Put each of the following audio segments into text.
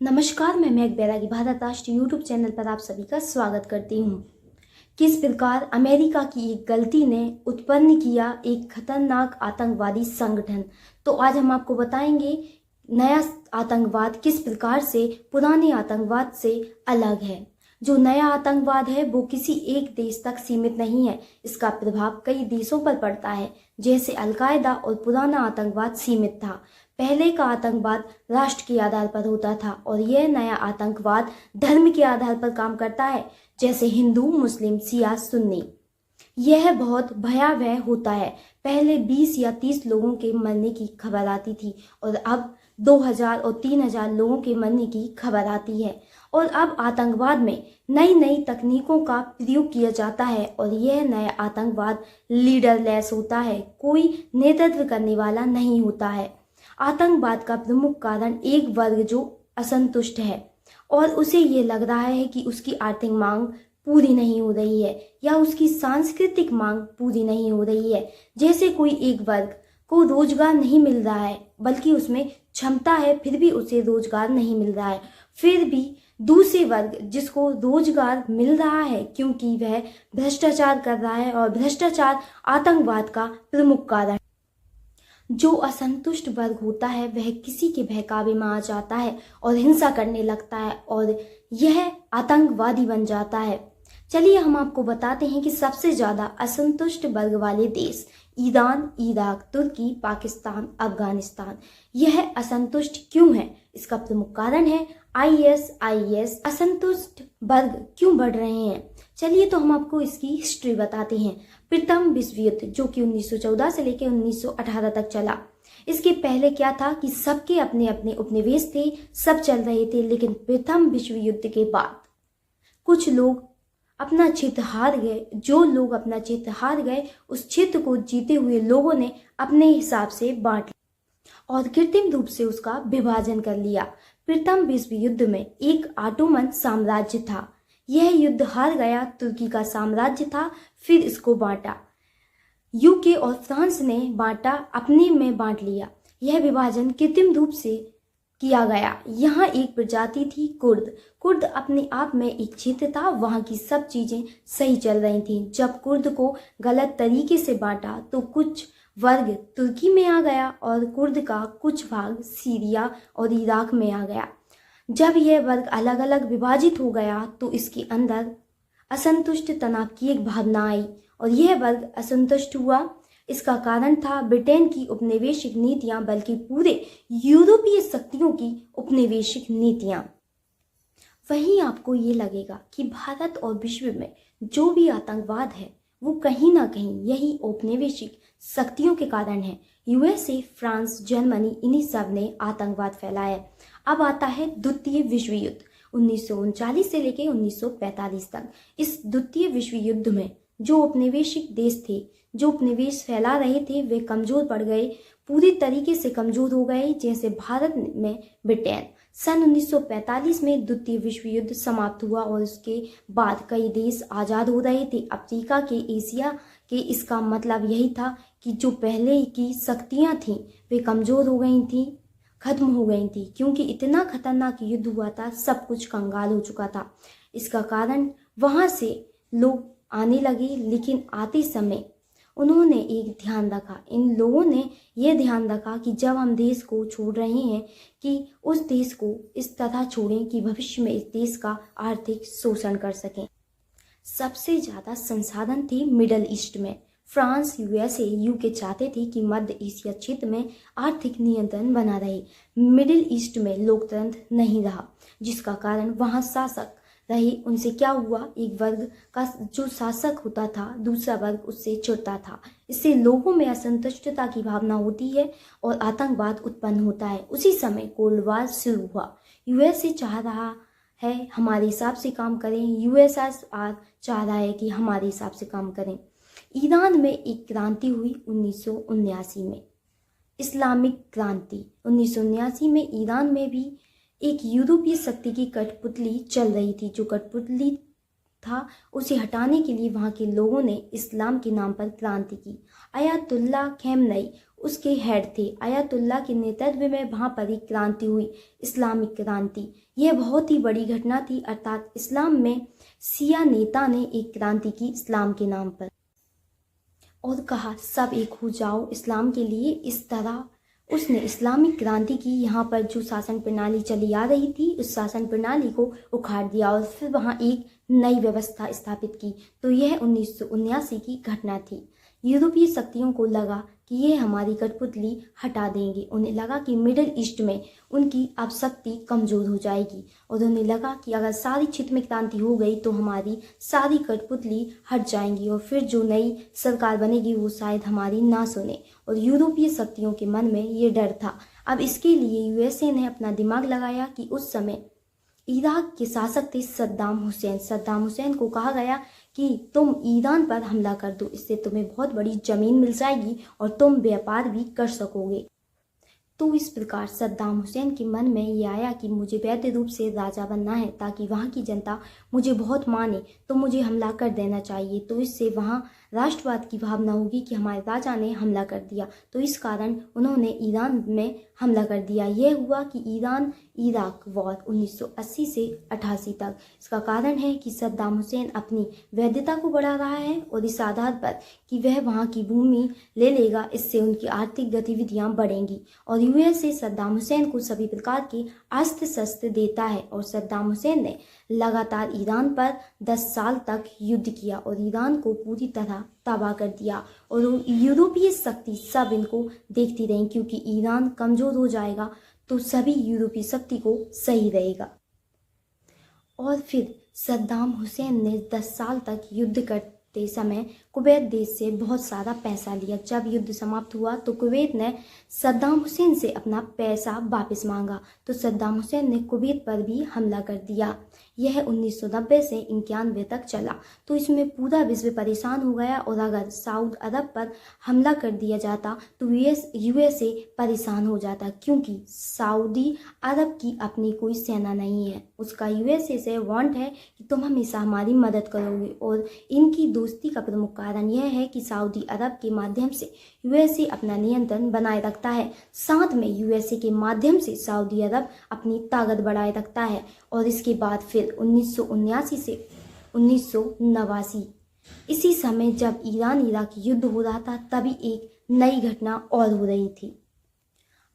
नमस्कार, मैं मेघ बैरागी भारत राष्ट्र यूट्यूब चैनल पर आप सभी का स्वागत करती हूँ। किस प्रकार अमेरिका की एक गलती ने उत्पन्न किया एक खतरनाक आतंकवादी संगठन। तो आज हम आपको बताएंगे नया आतंकवाद किस प्रकार से पुराने आतंकवाद से अलग है। जो नया आतंकवाद है वो किसी एक देश तक सीमित नहीं है, इसका प्रभाव कई देशों पर पड़ता है। जैसे अलकायदा और पुराना आतंकवाद सीमित था, पहले का आतंकवाद राष्ट्र के आधार पर होता था और यह नया आतंकवाद धर्म के आधार पर काम करता है, जैसे हिंदू, मुस्लिम, शिया, सुन्नी। यह बहुत भयावह होता है। पहले 20 या 30 लोगों के मरने की खबर आती थी और अब 2000 और 3000 लोगों के मरने की खबर आती है। और अब आतंकवाद में नई नई तकनीकों का प्रयोग किया जाता है और यह नया आतंकवाद लीडरलेस होता है, कोई नेतृत्व करने वाला नहीं होता है। आतंकवाद का प्रमुख कारण एक वर्ग जो असंतुष्ट है और उसे ये लग रहा है कि उसकी आर्थिक मांग पूरी नहीं हो रही है या उसकी सांस्कृतिक मांग पूरी नहीं हो रही है। जैसे कोई एक वर्ग को रोजगार नहीं मिल रहा है, बल्कि उसमें क्षमता है फिर भी उसे रोजगार नहीं मिल रहा है। फिर भी दूसरे वर्ग जिसको रोजगार मिल रहा है क्योंकि वह भ्रष्टाचार कर रहा है और भ्रष्टाचार आतंकवाद का प्रमुख कारण है। जो असंतुष्ट वर्ग होता है वह किसी के बहकावे में आ जाता है और हिंसा करने लगता है और यह आतंकवादी बन जाता है। चलिए हम आपको बताते हैं कि सबसे ज़्यादा असंतुष्ट वर्ग वाले देश ईरान, इराक, तुर्की, पाकिस्तान, अफगानिस्तान। यह असंतुष्ट क्यों है? इसका प्रमुख कारण है ISIS। असंतुष्ट वर्ग क्यों बढ़ रहे हैं? चलिए तो हम आपको इसकी हिस्ट्री बताते हैं। प्रथम विश्व युद्ध जो कि 1914 से लेकर 1918 तक चला। इसके पहले क्या था कि सबके अपने अपने उपनिवेश थे, सब चल रहे थे। लेकिन प्रथम विश्व युद्ध के बाद कुछ लोग अपना क्षेत्र हार गए। जो लोग अपना क्षेत्र हार गए उस क्षेत्र को जीते हुए लोगों ने अपने हिसाब से बांट लिया और कृत्रिम रूप से उसका विभाजन कर लिया। प्रथम विश्व युद्ध में एक ऑटोमन साम्राज्य था, यह युद्ध हार गया। तुर्की का साम्राज्य था, फिर इसको बांटा। यूके और फ्रांस ने बांटा, अपने में बांट लिया। यह विभाजन कृत्रिम रूप से किया गया। यहाँ एक प्रजाति थी कुर्द। कुर्द अपने आप में एक क्षेत्र था, वहाँ की सब चीजें सही चल रही थी। जब कुर्द को गलत तरीके से बांटा तो कुछ वर्ग तुर्की में आ गया और कुर्द का कुछ भाग सीरिया और इराक में आ गया। जब यह वर्ग अलग अलग विभाजित हो गया तो इसके अंदर असंतुष्ट तनाव की एक भावना आई और यह वर्ग असंतुष्ट हुआ। इसका कारण था ब्रिटेन की उपनिवेशिक नीतियां, बल्कि पूरे यूरोपीय शक्तियों की उपनिवेशिक नीतियां। वहीं आपको ये लगेगा कि भारत और विश्व में जो भी आतंकवाद है वो कहीं ना कहीं यही औपनिवेशिक शक्तियों के कारण है। USA, फ्रांस, जर्मनी, इन्हीं सब ने आतंकवाद फैलाया। अब आता है द्वितीय विश्व युद्ध 1939 से लेकर 1945 तक। इस द्वितीय विश्व युद्ध में जो औपनिवेशिक देश थे, जो उपनिवेश फैला रहे थे, वे कमजोर पड़ गए, पूरी तरीके से कमजोर हो गए। जैसे भारत में ब्रिटेन। सन 1945 में द्वितीय विश्व युद्ध समाप्त हुआ और उसके बाद कई देश आज़ाद हो रहे थे, अफ्रीका के, एशिया के। इसका मतलब यही था कि जो पहले की शक्तियाँ थीं वे कमज़ोर हो गई थीं, खत्म हो गई थी, क्योंकि इतना खतरनाक युद्ध हुआ था, सब कुछ कंगाल हो चुका था। इसका कारण वहाँ से लोग आने लगे, लेकिन आते समय उन्होंने एक ध्यान रखा। इन लोगों ने यह ध्यान रखा कि जब हम देश को छोड़ रहे हैं कि उस देश को इस तरह छोड़ें कि भविष्य में इस देश का आर्थिक शोषण कर सकें। सबसे ज़्यादा संसाधन थे मिडल ईस्ट में। फ्रांस, USA, UK चाहते थे कि मध्य एशिया क्षेत्र में आर्थिक नियंत्रण बना रहे। मिडिल ईस्ट में लोकतंत्र नहीं रहा, जिसका कारण वहाँ शासक रहे। उनसे क्या हुआ, एक वर्ग का जो शासक होता था दूसरा वर्ग उससे चिढ़ता था। इससे लोगों में असंतुष्टता की भावना होती है और आतंकवाद उत्पन्न होता है। उसी समय कोल्ड वार शुरू हुआ। USA चाह रहा है हमारे हिसाब से काम करें, USSR चाह रहा है कि हमारे हिसाब से काम करें। ईरान में एक क्रांति हुई 1979 में, इस्लामिक क्रांति। 1979 में ईरान में भी एक यूरोपीय शक्ति की कठपुतली चल रही थी। जो कठपुतली था उसे हटाने के लिए वहाँ के लोगों ने इस्लाम के नाम पर क्रांति की। अयातुल्ला खमेनी उसके हेड थे। आयतुल्लाह के नेतृत्व में वहाँ पर एक क्रांति हुई, इस्लामिक क्रांति। यह बहुत ही बड़ी घटना थी, अर्थात इस्लाम में शिया नेता ने एक क्रांति की इस्लाम के नाम पर और कहा सब एक हो जाओ इस्लाम के लिए। इस तरह उसने इस्लामिक क्रांति की। यहाँ पर जो शासन प्रणाली चली आ रही थी उस शासन प्रणाली को उखाड़ दिया और फिर वहाँ एक नई व्यवस्था स्थापित की। तो यह 1979 की घटना थी। यूरोपीय शक्तियों को लगा कि ये हमारी कठपुतली हटा देंगे। उन्हें लगा कि मिडिल ईस्ट में उनकी अब शक्ति कमज़ोर हो जाएगी और उन्हें लगा कि अगर सारी क्षेत्र में क्रांति हो गई तो हमारी सारी कठपुतली हट जाएंगी और फिर जो नई सरकार बनेगी वो शायद हमारी ना सुने। और यूरोपीय शक्तियों के मन में ये डर था। अब इसके लिए यूएसए ने अपना दिमाग लगाया कि उस समय इराक के शासक थे सद्दाम हुसैन। सद्दाम हुसैन को कहा गया कि तुम ईरान पर हमला कर दो, इससे तुम्हें बहुत बड़ी ज़मीन मिल जाएगी और तुम व्यापार भी कर सकोगे। तो इस प्रकार सद्दाम हुसैन के मन में ये आया कि मुझे वैध रूप से राजा बनना है ताकि वहाँ की जनता मुझे बहुत माने, तो मुझे हमला कर देना चाहिए। तो इससे वहाँ राष्ट्रवाद की भावना होगी कि हमारे राजा ने हमला कर दिया। तो इस कारण उन्होंने ईरान में हमला कर दिया। यह हुआ कि ईरान इराक वॉर 1980 से 88 तक। इसका कारण है कि सद्दाम हुसैन अपनी वैधता को बढ़ा रहा है और इस आधार पर कि वह वहाँ की भूमि ले लेगा, इससे उनकी आर्थिक गतिविधियाँ बढ़ेंगी। और यूएसए सद्दाम हुसैन को सभी प्रकार के अस्त्र शस्त्र देता है और सद्दाम हुसैन ने लगातार ईरान पर 10 साल तक युद्ध किया और ईरान को पूरी तरह तबाह कर दिया। और यूरोपीय शक्ति सब इनको देखती रही, क्योंकि ईरान कमज़ोर हो जाएगा तो सभी यूरोपीय शक्ति को सही रहेगा। और फिर सद्दाम हुसैन ने 10 साल तक युद्ध करते समय कुवैत देश से बहुत सारा पैसा लिया। जब युद्ध समाप्त हुआ तो कुवैत ने सद्दाम हुसैन से अपना पैसा वापस मांगा, तो सद्दाम हुसैन ने कुवैत पर भी हमला कर दिया। यह 1990 से 91 तक चला। तो इसमें पूरा विश्व परेशान हो गया और अगर सऊदी अरब पर हमला कर दिया जाता तो यूएसए परेशान हो जाता, क्योंकि सऊदी अरब की अपनी कोई सेना नहीं है। उसका यूएसए से वांट है कि तुम हमेशा हमारी मदद करोगे। और इनकी दोस्ती का प्रमुख कारण यह है कि सऊदी अरब के माध्यम से यूएसए अपना नियंत्रण बनाए रखता है, साथ में यूएसए के माध्यम से सऊदी अरब अपनी ताकत बढ़ाए रखता है। और इसके बाद फिर 1979 से 1989 इसी समय जब ईरान इराक युद्ध हो रहा था, तभी एक नई घटना और हो रही थी।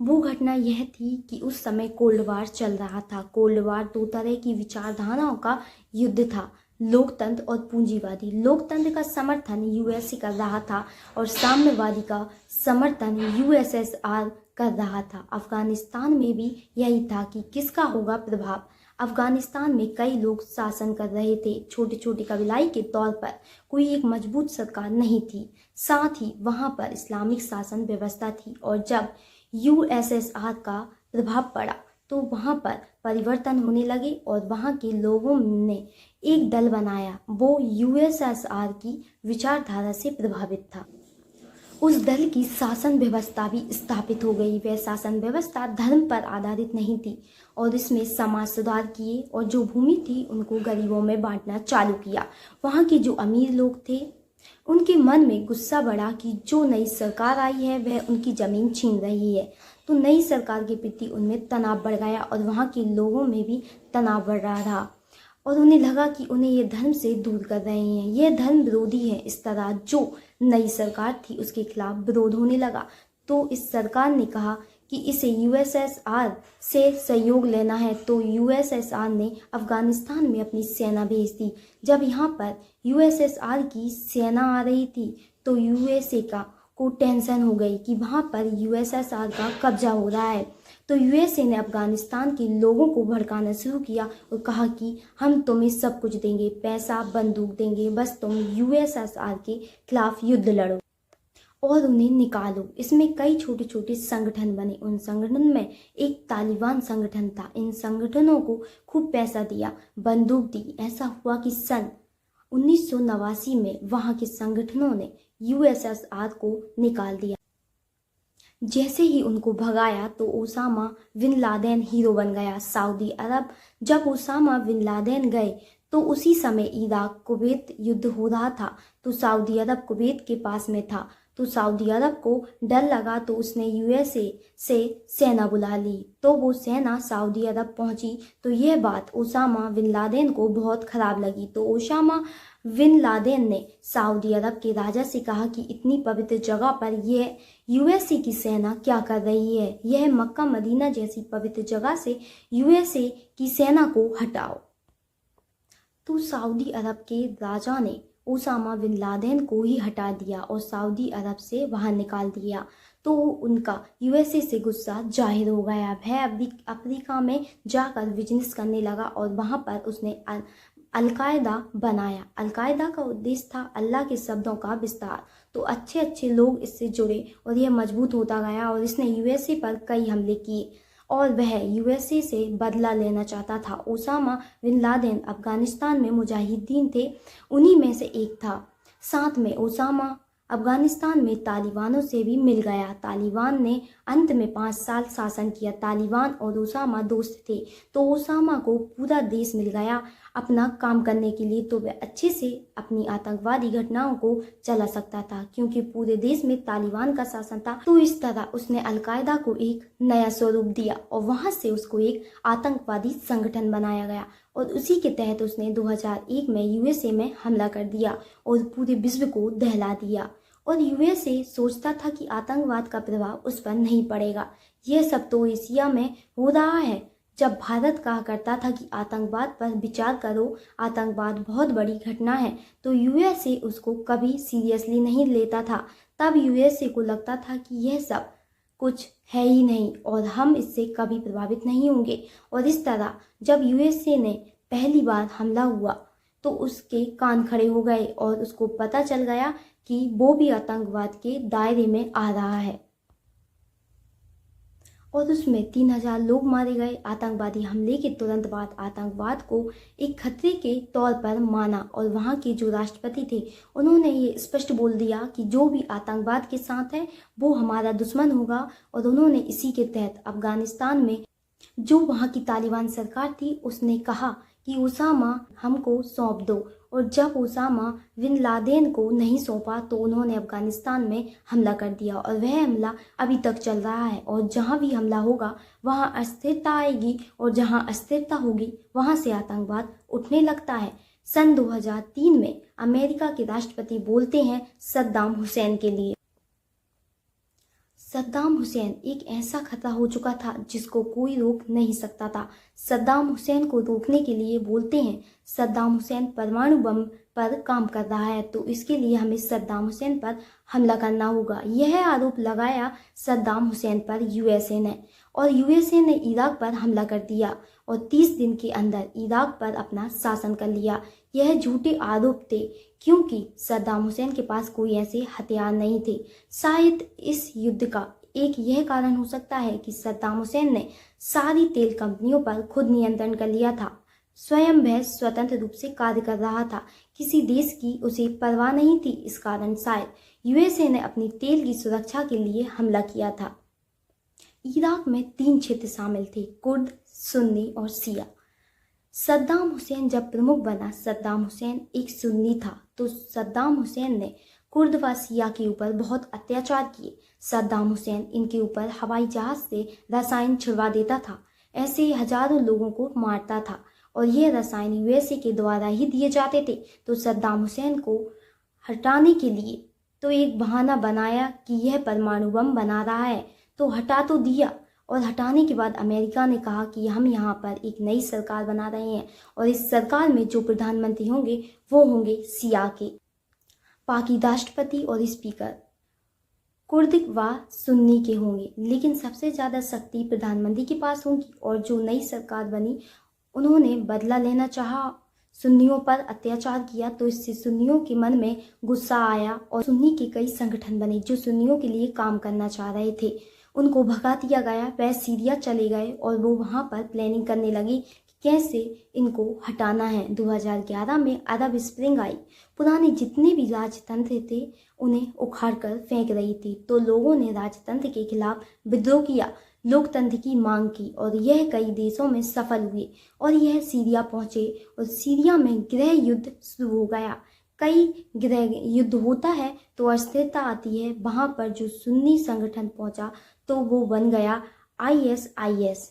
वो घटना यह थी कि उस समय कोल्ड वार चल रहा था। कोल्ड वार 2 तरह की विचारधाराओं का युद्ध था, लोकतंत्र और पूंजीवादी। लोकतंत्र का समर्थन यूएसए कर रहा था और साम्यवादी का समर्थन यूएसएसआर कर रहा था। अफगानिस्तान में भी यही था कि किसका होगा प्रभाव। अफगानिस्तान में कई लोग शासन कर रहे थे, छोटे छोटे कबीलाई के तौर पर, कोई एक मजबूत सरकार नहीं थी। साथ ही वहाँ पर इस्लामिक शासन व्यवस्था थी और जब यूएसएसआर का प्रभाव पड़ा तो वहाँ पर परिवर्तन होने लगे और वहाँ के लोगों ने एक दल बनाया। वो यूएसएसआर की विचारधारा से प्रभावित था। उस दल की शासन व्यवस्था भी स्थापित हो गई। वह शासन व्यवस्था धर्म पर आधारित नहीं थी और इसमें समाज सुधार किए और जो भूमि थी उनको गरीबों में बांटना चालू किया। वहाँ के जो अमीर लोग थे उनके मन में गुस्सा बढ़ा कि जो नई सरकार आई है वह उनकी ज़मीन छीन रही है। तो नई सरकार के प्रति उनमें तनाव बढ़ गया और वहाँ के लोगों में भी तनाव बढ़ रहा था और उन्हें लगा कि उन्हें ये धर्म से दूर कर रहे हैं, ये धर्म विरोधी है। इस तरह जो नई सरकार थी उसके खिलाफ विरोध होने लगा। तो इस सरकार ने कहा कि इसे यूएसएसआर से सहयोग लेना है। तो यूएसएसआर ने अफगानिस्तान में अपनी सेना भेज दी। जब यहाँ पर यूएसएसआर की सेना आ रही थी तो यूएसए को टेंशन हो गई कि वहाँ पर यूएसएसआर का कब्जा हो रहा है। तो यूएसए ने अफगानिस्तान के लोगों को भड़काना शुरू किया और कहा कि हम तुम्हें सब कुछ देंगे, पैसा बंदूक देंगे, बस तुम यूएसएसआर के खिलाफ युद्ध लड़ो और उन्हें निकालो। इसमें कई छोटे छोटे संगठन बने। उन संगठन में एक तालिबान संगठन था। इन संगठनों को खूब पैसा दिया, बंदूक दी। ऐसा हुआ कि सन 1989 में वहाँ के संगठनों ने यूएसएसआर को निकाल दिया। जैसे ही उनको भगाया तो ओसामा बिन लादेन हीरो बन गया। सऊदी अरब जब ओसामा बिन लादेन गए तो उसी समय इराक कुवैत युद्ध हो रहा था। तो सऊदी अरब कुवैत के पास में था। तो तो सऊदी अरब को डर लगा तो उसने यूएसए से सेना बुला ली। तो वो सेना सऊदी अरब पहुंची तो यह बात ओसामा बिन लादेन को बहुत ख़राब लगी। तो ओसामा बिन लादेन ने सऊदी अरब के राजा से कहा कि इतनी पवित्र जगह पर यह यूएसए की सेना क्या कर रही है, यह मक्का मदीना जैसी पवित्र जगह से यूएसए की सेना को हटाओ। तो सऊदी अरब के राजा ने ओसामा बिन लादेन को ही हटा दिया और सऊदी अरब से बाहर निकाल दिया। तो उनका यूएसए से गुस्सा जाहिर हो गया। वह अफ्रीका में जाकर बिजनेस करने लगा और वहाँ पर उसने अलकायदा बनाया। अलकायदा का उद्देश्य था अल्लाह के शब्दों का विस्तार। तो अच्छे अच्छे लोग इससे जुड़े और यह मजबूत होता गया और इसने यूएसए पर कई हमले किए और वह यूएसए से बदला लेना चाहता था। ओसामा बिन लादेन अफगानिस्तान में मुजाहिदीन थे, उन्हीं में से एक था। साथ में ओसामा अफगानिस्तान में तालिबानों से भी मिल गया। तालिबान ने अंत में 5 साल शासन किया। तालिबान और ओसामा दोस्त थे तो ओसामा को पूरा देश मिल गया अपना काम करने के लिए। तो वह अच्छे से अपनी आतंकवादी घटनाओं को चला सकता था क्योंकि पूरे देश में तालिबान का शासन था। तो इस तरह उसने अलकायदा को एक नया स्वरूप दिया और वहाँ से उसको एक आतंकवादी संगठन बनाया गया और उसी के तहत उसने 2001 में यूएसए में हमला कर दिया और पूरे विश्व को दहला दिया। और यूएसए सोचता था कि आतंकवाद का प्रभाव उस पर नहीं पड़ेगा। यह सब तो एशिया में हो रहा है। जब भारत कहा करता था कि आतंकवाद पर विचार करो, आतंकवाद बहुत बड़ी घटना है, तो यूएसए उसको कभी सीरियसली नहीं लेता था। तब यूएसए को लगता था कि यह सब कुछ है ही नहीं और हम इससे कभी प्रभावित नहीं होंगे। और इस तरह जब यूएसए ने पहली बार हमला हुआ तो उसके कान खड़े हो गए और उसको पता चल गया कि वो भी आतंकवाद के दायरे में आ रहा है और उसमें 3000 लोग मारे गए। आतंकवादी हमले के तुरंत बाद आतंकवाद को एक खतरे के तौर पर माना और वहाँ के जो राष्ट्रपति थे उन्होंने ये स्पष्ट बोल दिया कि जो भी आतंकवाद के साथ है वो हमारा दुश्मन होगा। और उन्होंने इसी के तहत अफगानिस्तान में जो वहाँ की तालिबान सरकार थी उसने कहा कि ओसामा हमको सौंप दो। और जब ओसामा बिन लादेन को नहीं सौंपा तो उन्होंने अफगानिस्तान में हमला कर दिया और वह हमला अभी तक चल रहा है। और जहाँ भी हमला होगा वहाँ अस्थिरता आएगी और जहाँ अस्थिरता होगी वहाँ से आतंकवाद उठने लगता है। सन 2003 में अमेरिका के राष्ट्रपति बोलते हैं सद्दाम हुसैन के लिए, सद्दाम हुसैन एक ऐसा खतरा हो चुका था जिसको कोई रोक नहीं सकता था। सद्दाम हुसैन को रोकने के लिए बोलते हैं सद्दाम हुसैन परमाणु बम पर काम कर रहा है तो इसके लिए हमें सद्दाम हुसैन पर हमला करना होगा। यह आरोप लगाया सद्दाम हुसैन पर यूएसए ने और यूएसए ने इराक पर हमला कर दिया और 30 दिन के अंदर इराक पर अपना शासन कर लिया। यह झूठे आरोप थे क्योंकि सद्दाम हुसैन के पास कोई ऐसे हथियार नहीं थे। शायद इस युद्ध का एक यह कारण हो सकता है कि सद्दाम हुसैन ने सारी तेल कंपनियों पर खुद नियंत्रण कर लिया था। स्वयं वह स्वतंत्र रूप से कार्य कर रहा था, किसी देश की उसे परवाह नहीं थी। इस कारण शायद यूएसए ने अपनी तेल की सुरक्षा के लिए हमला किया था। इराक में 3 क्षेत्र शामिल थे, कुर्द, सुन्नी और शिया। सद्दाम हुसैन जब प्रमुख बना, सद्दाम हुसैन एक सुन्नी था तो सद्दाम हुसैन ने कुर्द व शिया के ऊपर बहुत अत्याचार किए। सद्दाम हुसैन इनके ऊपर हवाई जहाज से रसायन छिड़वा देता था, ऐसे हजारों लोगों को मारता था और ये रसायन यूएसए के द्वारा ही दिए जाते थे। तो सद्दाम हुसैन को हटाने के लिए तो एक बहाना बनाया कि यह परमाणु बम बना रहा है, तो हटा तो दिया और हटाने के बाद अमेरिका ने कहा कि हम यहाँ पर एक नई सरकार बना रहे हैं और इस सरकार में जो प्रधानमंत्री होंगे वो होंगे शिया के। बाकी राष्ट्रपति और स्पीकर कुर्द व सुन्नी के होंगे, लेकिन सबसे ज़्यादा शक्ति प्रधानमंत्री के पास होगी। और जो नई सरकार बनी उन्होंने बदला लेना चाहा, सुन्नियों पर अत्याचार किया तो इससे सुन्नियों के मन में गुस्सा आया और सुन्नी के कई संगठन बने जो सुन्नियों के लिए काम करना चाह रहे थे। उनको भगा दिया गया, वह सीरिया चले गए और वो वहाँ पर प्लानिंग करने लगी कि कैसे इनको हटाना है। 2011 में अरब स्प्रिंग आई, पुराने जितने भी राजतंत्र थे उन्हें उखाड़ कर फेंक रही थी, तो लोगों ने राजतंत्र के खिलाफ विद्रोह किया, लोकतंत्र की मांग की और यह कई देशों में सफल हुए और यह सीरिया पहुंचे और सीरिया में गृह युद्ध शुरू हो गया। कई गृह युद्ध होता है तो अस्थिरता आती है, वहाँ पर जो सुन्नी संगठन पहुँचा तो वो बन गया ISIS।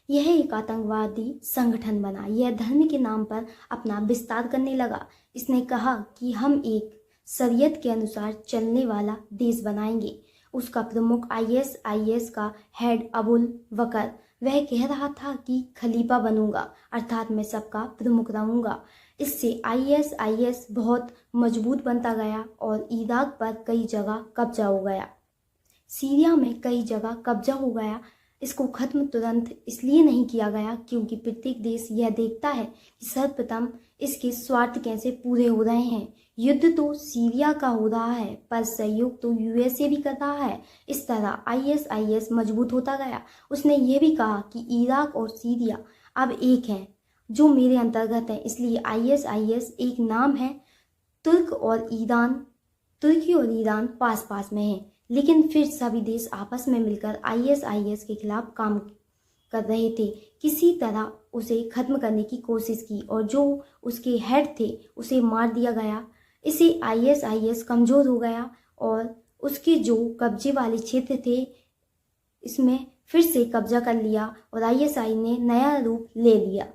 यह एक आतंकवादी संगठन बना। यह धर्म के नाम पर अपना विस्तार करने लगा। इसने कहा कि हम एक शरीयत के अनुसार चलने वाला देश बनाएंगे। उसका प्रमुख ISIS का हेड अबुल बकर, वह कह रहा था कि खलीफा बनूंगा, अर्थात मैं सबका प्रमुख रहूंगा। इससे ISIS बहुत मजबूत बनता गया और इराक पर कई जगह कब्जा हो गया, सीरिया में कई जगह कब्जा हो गया। इसको खत्म तुरंत इसलिए नहीं किया गया क्योंकि प्रत्येक देश यह देखता है कि सर्वप्रथम इसके स्वार्थ कैसे पूरे हो रहे हैं। युद्ध तो सीरिया का हो रहा है पर सहयोग तो USA भी कर रहा है। इस तरह ISIS मजबूत होता गया। उसने यह भी कहा कि इराक और सीरिया अब एक हैं, जो मेरे अंतर्गत है, इसलिए ISIS एक नाम है। तुर्की और ईरान पास पास में हैं, लेकिन फिर सभी देश आपस में मिलकर ISIS के खिलाफ काम कर रहे थे। किसी तरह उसे खत्म करने की कोशिश की और जो उसके हेड थे उसे मार दिया गया। इससे ISIS कमज़ोर हो गया और उसके जो कब्जे वाले क्षेत्र थे इसमें फिर से कब्जा कर लिया और ISI ने नया रूप ले लिया।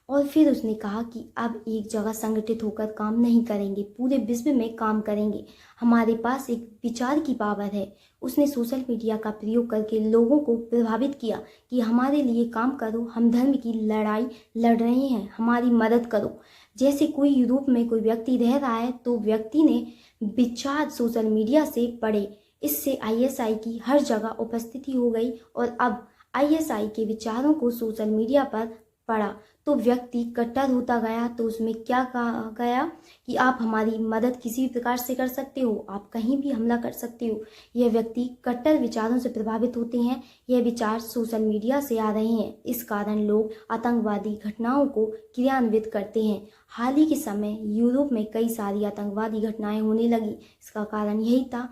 और फिर उसने कहा कि अब एक जगह संगठित होकर काम नहीं करेंगे, पूरे विश्व में काम करेंगे। हमारे पास एक विचार की पावर है। उसने सोशल मीडिया का प्रयोग करके लोगों को प्रभावित किया कि हमारे लिए काम करो, हम धर्म की लड़ाई लड़ रहे हैं, हमारी मदद करो। जैसे कोई यूरोप में कोई व्यक्ति रह रहा है तो व्यक्ति ने विचार सोशल मीडिया से पढ़े। इससे ISI की हर जगह उपस्थिति हो गई और अब ISI के विचारों को सोशल मीडिया पर पढ़ा तो व्यक्ति कट्टर होता गया। तो उसमें क्या कहा गया कि आप हमारी मदद किसी भी प्रकार से कर सकते हो, आप कहीं भी हमला कर सकते हो। यह व्यक्ति कट्टर विचारों से प्रभावित होते हैं। यह विचार सोशल मीडिया से आ रहे हैं। इस कारण लोग आतंकवादी घटनाओं को क्रियान्वित करते हैं। हाल ही के समय यूरोप में कई सारी आतंकवादी घटनाएं होने लगी। इसका कारण यही था